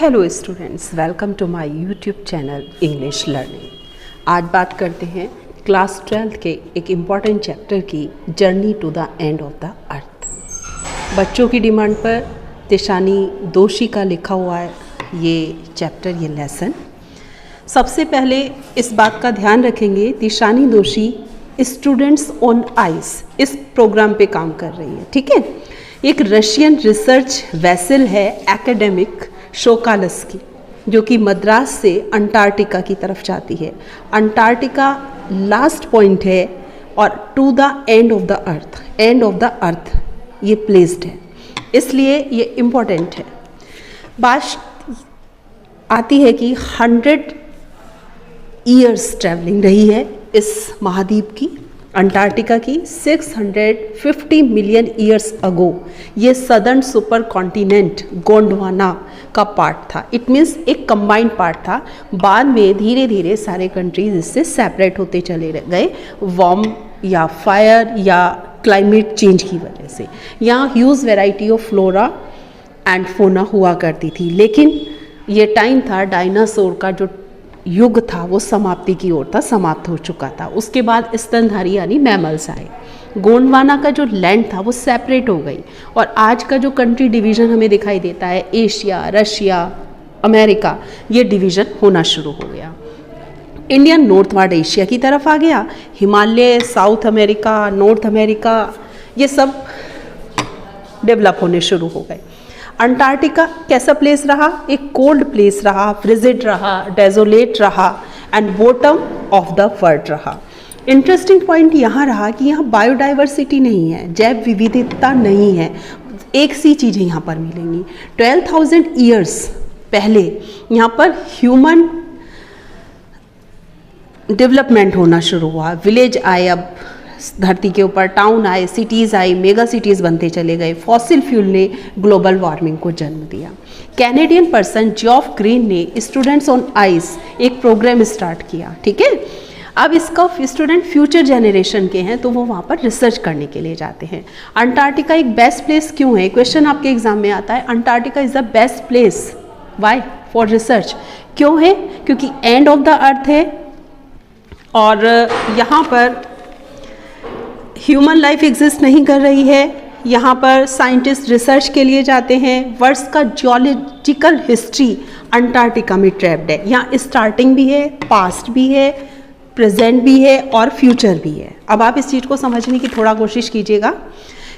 Hello students, welcome to my YouTube channel English learning. आज बात करते हैं क्लास 12 के एक इम्पॉर्टेंट चैप्टर की, journey to the end of the earth. बच्चों की डिमांड पर तिशानी दोषी का लिखा हुआ है ये चैप्टर, ये लेसन। सबसे पहले इस बात का ध्यान रखेंगे, तिशानी दोषी स्टूडेंट्स ऑन आइस इस प्रोग्राम पे काम कर रही है, ठीक है। एक रशियन रिसर्च वेसल है एकेडमिक शोकालस्की, जो कि मद्रास से अंटार्कटिका की तरफ जाती है। अंटार्कटिका लास्ट पॉइंट है और to the end of the earth, end of the earth ये प्लेस्ड है, इसलिए ये इम्पोर्टेंट है। बात आती है कि 100 ईयर्स ट्रैवलिंग रही है इस महाद्वीप की, अंटार्कटिका की। 650 मिलियन ईयर्स अगो ये सदर्न सुपर कॉन्टिनेंट गोंडवाना का पार्ट था। इट मीन्स एक कंबाइंड पार्ट था। बाद में धीरे धीरे सारे कंट्रीज इससे सेपरेट होते चले गए, वार्म या फायर या क्लाइमेट चेंज की वजह से। यहाँ huge variety of flora and fauna हुआ करती थी, लेकिन ये टाइम था डायनासोर का जो युग था वो समाप्ति की ओर था, समाप्त हो चुका था। उसके बाद स्तनधारी यानी मैमल्स आए। गोंडवाना का जो लैंड था वो सेपरेट हो गई और आज का जो कंट्री डिवीज़न हमें दिखाई देता है, एशिया, रशिया, अमेरिका, ये डिवीज़न होना शुरू हो गया। इंडिया नॉर्थवर्ड एशिया की तरफ आ गया, Himalaya, south America, north America, ये सब डेवलप होने शुरू हो गए। अंटार्कटिका कैसा प्लेस रहा? एक कोल्ड प्लेस रहा, फ्रिजिड रहा, डेजोलेट रहा and bottom of the world रहा। इंटरेस्टिंग पॉइंट यहाँ रहा कि यहाँ बायोडाइवर्सिटी नहीं है, जैव विविधता नहीं है। एक सी चीज़ें यहाँ पर मिलेंगी। 12,000 ईयर्स पहले यहाँ पर ह्यूमन डेवलपमेंट होना शुरू हुआ। विलेज आए, अब धरती के ऊपर टाउन आए, सिटीज़ आई, मेगा सिटीज़ बनते चले गए। फॉसिल फ्यूल ने ग्लोबल वार्मिंग को जन्म दिया। कैनेडियन पर्सन जॉफ ग्रीन ने स्टूडेंट्स ऑन आइस एक प्रोग्राम स्टार्ट किया, ठीक है। अब इसका स्टूडेंट फ्यूचर जनरेशन के हैं तो वो वहाँ पर रिसर्च करने के लिए जाते हैं। अंटार्कटिका एक बेस्ट प्लेस क्यों है? क्वेश्चन आपके एग्जाम में आता है, Antarctica is the best place Y for research. क्यों है? क्योंकि एंड ऑफ द अर्थ है और यहाँ पर ह्यूमन लाइफ एग्जिस्ट नहीं कर रही है। यहाँ पर साइंटिस्ट रिसर्च के लिए जाते हैं। वर्ल्ड का जियोलॉजिकल हिस्ट्री अंटार्कटिका में ट्रैप्ड है। यहाँ स्टार्टिंग भी है, पास्ट भी है, प्रेजेंट भी है और फ्यूचर भी है। अब आप इस चीज़ को समझने की थोड़ा कोशिश कीजिएगा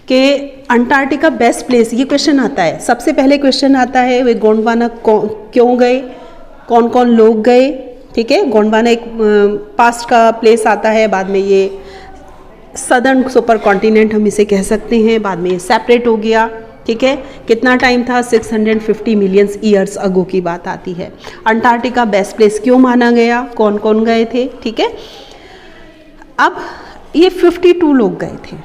कि अंटार्कटिका बेस्ट प्लेस, ये क्वेश्चन आता है। सबसे पहले क्वेश्चन आता है वे गोंडवाना क्यों गए, कौन कौन लोग गए, ठीक है। गोंडवाना एक पास्ट का प्लेस आता है, बाद में ये सदर्न सुपर कॉन्टिनेंट हम इसे कह सकते हैं, बाद में ये सेपरेट हो गया, ठीक है। कितना टाइम था? 650 मिलियन ईयर्स अगो की बात आती है। अंटार्कटिका बेस्ट प्लेस क्यों माना गया, कौन कौन गए थे, ठीक है। अब ये 52 लोग गए थे।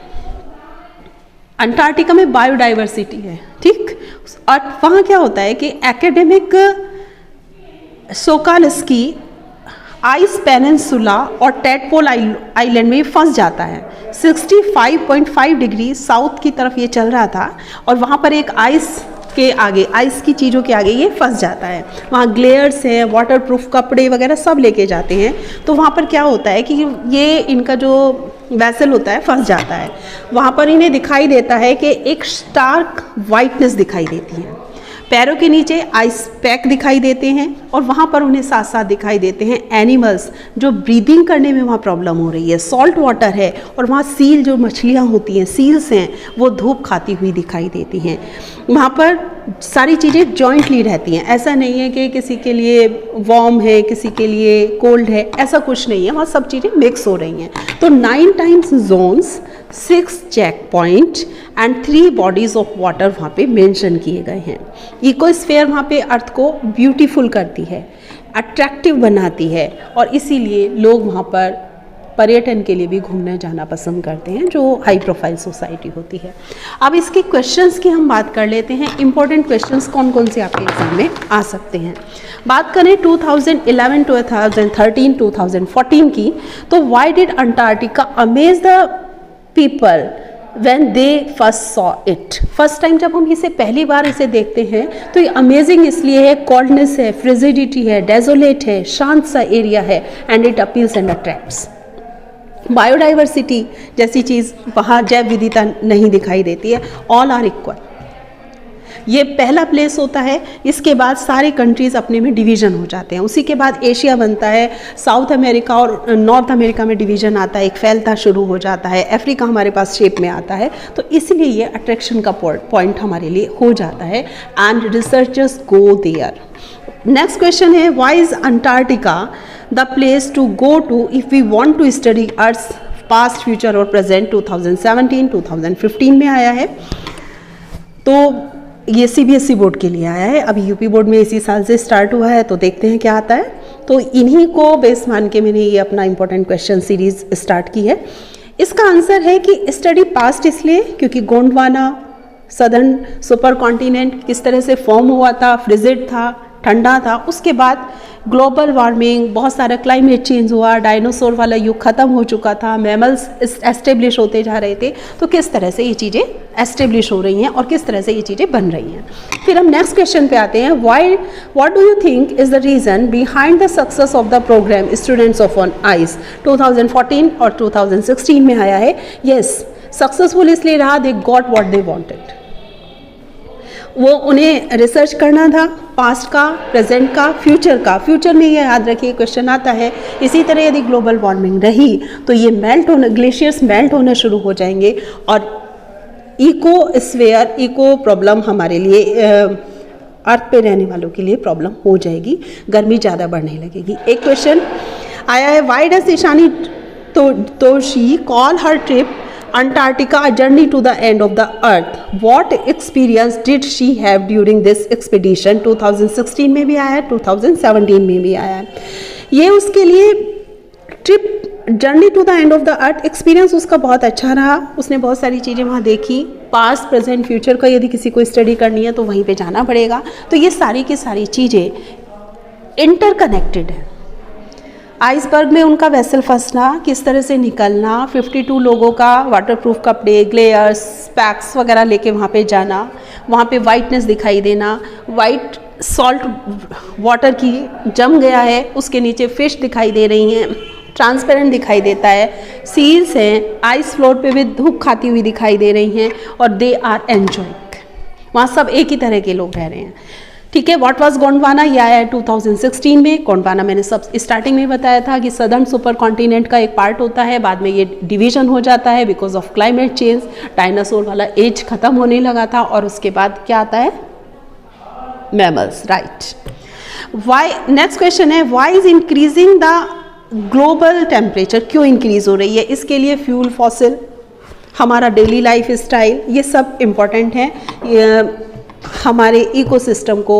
अंटार्कटिका में बायोडाइवर्सिटी है, ठीक। और वहाँ क्या होता है कि एकेडमिक शोकालस्की आइस पेनिनसुला और टैडपोल आइलैंड में फंस जाता है। 65.5 डिग्री साउथ की तरफ ये चल रहा था और वहाँ पर एक आइस के आगे, आइस की चीज़ों के आगे ये फंस जाता है। वहाँ ग्लेयर्स हैं, वाटरप्रूफ कपड़े वगैरह सब लेके जाते हैं। तो वहाँ पर क्या होता है कि ये इनका जो वैसल होता है फंस जाता है। वहाँ पर इन्हें दिखाई देता है कि एक स्टार्क वाइटनेस दिखाई देती है, पैरों के नीचे आइस पैक दिखाई देते हैं और वहाँ पर उन्हें साथ साथ दिखाई देते हैं एनिमल्स जो ब्रीदिंग करने में वहाँ प्रॉब्लम हो रही है। सॉल्ट वाटर है और वहाँ सील जो मछलियाँ होती हैं, सील्स हैं, वो धूप खाती हुई दिखाई देती हैं। वहाँ पर सारी चीज़ें जॉइंटली रहती हैं। ऐसा नहीं है कि किसी के लिए वार्म है, किसी के लिए कोल्ड है, ऐसा कुछ नहीं है। वहाँ सब चीज़ें मिक्स हो रही हैं। तो 9 times zones, 6 check point and 3 bodies of water वहाँ पे मेंशन किए गए हैं। इकोस्फीयर वहाँ पे अर्थ को ब्यूटीफुल करती है, अट्रैक्टिव बनाती है और इसीलिए लोग वहाँ पर पर्यटन के लिए भी घूमने जाना पसंद करते हैं, जो हाई प्रोफाइल सोसाइटी होती है। अब इसके क्वेश्चंस की हम बात कर लेते हैं। इंपॉर्टेंट क्वेश्चंस कौन कौन से आपके एग्जाम में आ सकते हैं। बात करें 2011, 2013, 2014 की, तो why did Antarctica amaze the people when they first saw it. First time जब हम इसे पहली बार इसे देखते हैं तो ये अमेजिंग इसलिए है, कोल्डनेस है, फ्रिजिडिटी है, डेजोलेट है, शांत सा एरिया है, and it appeals and attracts. Biodiversity जैसी चीज़ वहाँ जैव विविधता नहीं दिखाई देती है, ऑल आर इक्वल। ये पहला प्लेस होता है, इसके बाद सारे कंट्रीज़ अपने में डिवीज़न हो जाते हैं, उसी के बाद एशिया बनता है, साउथ अमेरिका और नॉर्थ अमेरिका में डिवीज़न आता है, एक फैलता शुरू हो जाता है, अफ्रीका हमारे पास शेप में आता है। तो इसलिए ये अट्रैक्शन का पॉइंट हमारे लिए हो जाता है, and researchers go there. Next question है, why is Antarctica the place to go to if we want to study earth past future और प्रेजेंट। 2017 2015 में आया है, तो ये सीबीएसई बोर्ड के लिए आया है, अभी यूपी बोर्ड में इसी साल से स्टार्ट हुआ है, तो देखते हैं क्या आता है। तो इन्हीं को बेस मान के मैंने ये अपना इंपॉर्टेंट क्वेश्चन सीरीज स्टार्ट की है। इसका आंसर है कि स्टडी पास्ट इसलिए क्योंकि गोंडवाना सदर्न सुपर कॉन्टिनेंट किस तरह से फॉर्म हुआ था, फ्रिजिड था, ठंडा था, उसके बाद ग्लोबल वार्मिंग, बहुत सारा क्लाइमेट चेंज हुआ, डायनासोर वाला युग खत्म हो चुका था, मैमल्स एस्टेब्लिश होते जा रहे थे, तो किस तरह से ये चीज़ें एस्टेब्लिश हो रही हैं और किस तरह से ये चीज़ें बन रही हैं। फिर हम नेक्स्ट क्वेश्चन पे आते हैं, what do you think is the reason behind the success of the program students of on ice. 2014 और 2016 में आया है। यस, सक्सेसफुल इसलिए रहा, they got what they wanted. वो उन्हें रिसर्च करना था पास्ट का, प्रेजेंट का, फ्यूचर का। फ्यूचर में ये याद रखिए क्वेश्चन आता है, इसी तरह यदि ग्लोबल वार्मिंग रही तो ये मेल्ट होना, ग्लेशियर्स मेल्ट होना शुरू हो जाएंगे और इको प्रॉब्लम हमारे लिए अर्थ पे रहने वालों के लिए प्रॉब्लम हो जाएगी, गर्मी ज़्यादा बढ़ने लगेगी। एक क्वेश्चन आया है, why does Ishani Toshi call her trip Antarctica a journey to the end of the earth? What experience did she have during this expedition? 2016 में भी आया है, 2017 में भी आया है। ये उसके लिए trip journey to the end of the earth experience उसका बहुत अच्छा रहा। उसने बहुत सारी चीज़ें वहाँ देखी, पास्ट प्रेजेंट फ्यूचर का यदि किसी को स्टडी करनी है तो वहीं पे जाना पड़ेगा। तो ये सारी की सारी चीज़ें इंटरकनेक्टेड है। आइसबर्ग में उनका वेसल फंसना, किस तरह से निकलना, 52 लोगों का वाटरप्रूफ कपड़े, ग्लेयर्स, पैक्स वगैरह लेके वहाँ पे जाना, वहाँ पे वाइटनेस दिखाई देना, वाइट सॉल्ट वाटर की जम गया है, उसके नीचे फिश दिखाई दे रही हैं, ट्रांसपेरेंट दिखाई देता है, सील्स हैं, आइस फ्लोर पे भी धूप खाती हुई दिखाई दे रही हैं, और दे आर एन्जॉइंग। वहाँ सब एक ही तरह के लोग रह रहे हैं। ठीक है, व्हाट वाज गोंडवाना, यह आया है 2016 में। गोंडवाना मैंने सब स्टार्टिंग में बताया था कि सदर्न सुपर कॉन्टिनेंट का एक पार्ट होता है, बाद में ये डिवीजन हो जाता है because of climate change, dinosaur वाला एज खत्म होने लगा था, और उसके बाद क्या आता है, mammals, right. Why, next question है, why is increasing the global temperature, क्यों इंक्रीज हो रही है? इसके लिए फ्यूल फॉसिल, हमारा डेली लाइफ स्टाइल, ये सब इम्पॉर्टेंट है हमारे इकोसिस्टम को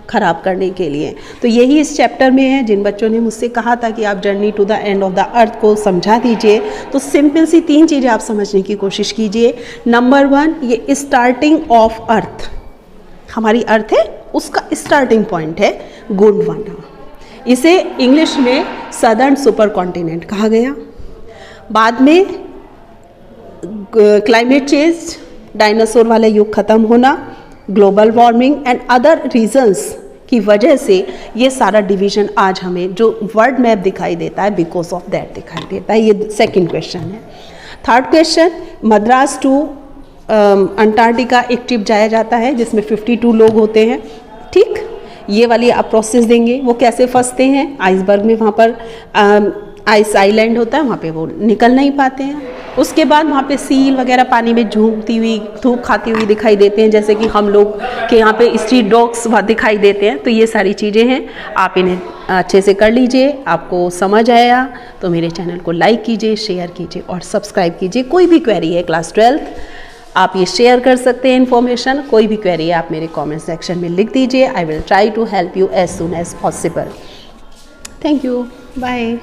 ख़राब करने के लिए। तो यही इस चैप्टर में है। जिन बच्चों ने मुझसे कहा था कि आप journey to the end of the earth को समझा दीजिए, तो सिंपल सी 3 चीज़ें आप समझने की कोशिश कीजिए। नंबर 1, ये स्टार्टिंग ऑफ अर्थ, हमारी अर्थ है उसका स्टार्टिंग पॉइंट है गोंडवाना। इसे इंग्लिश में सदर्न सुपर कॉन्टिनेंट कहा गया। बाद में क्लाइमेट चेंज, डायनासोर वाला युग ख़त्म होना, global warming and other reasons की वजह से ये सारा डिवीजन आज हमें जो वर्ल्ड मैप दिखाई देता है, बिकॉज ऑफ दैट दिखाई देता है। ये सेकंड क्वेश्चन है। Third question, Madras to Antarctica एक ट्रिप जाया जाता है जिसमें 52 लोग होते हैं। ठीक, ये वाली आप प्रोसेस देंगे, वो कैसे फंसते हैं आइसबर्ग में, वहाँ पर आइस आइलैंड होता है, वहाँ पे वो निकल नहीं पाते हैं। उसके बाद वहाँ पे सील वगैरह पानी में झूमती हुई, धूप खाती हुई दिखाई देते हैं, जैसे कि हम लोग के यहाँ पे स्ट्रीट डॉग्स वहाँ दिखाई देते हैं। तो ये सारी चीज़ें हैं, आप इन्हें अच्छे से कर लीजिए। आपको समझ आया तो मेरे चैनल को लाइक कीजिए, शेयर कीजिए और सब्सक्राइब कीजिए। कोई भी क्वेरी है क्लास 12th, आप ये शेयर कर सकते हैं इन्फॉर्मेशन। कोई भी क्वेरी है आप मेरे कॉमेंट सेक्शन में लिख दीजिए। I will try to help you as soon as possible. Thank you, bye.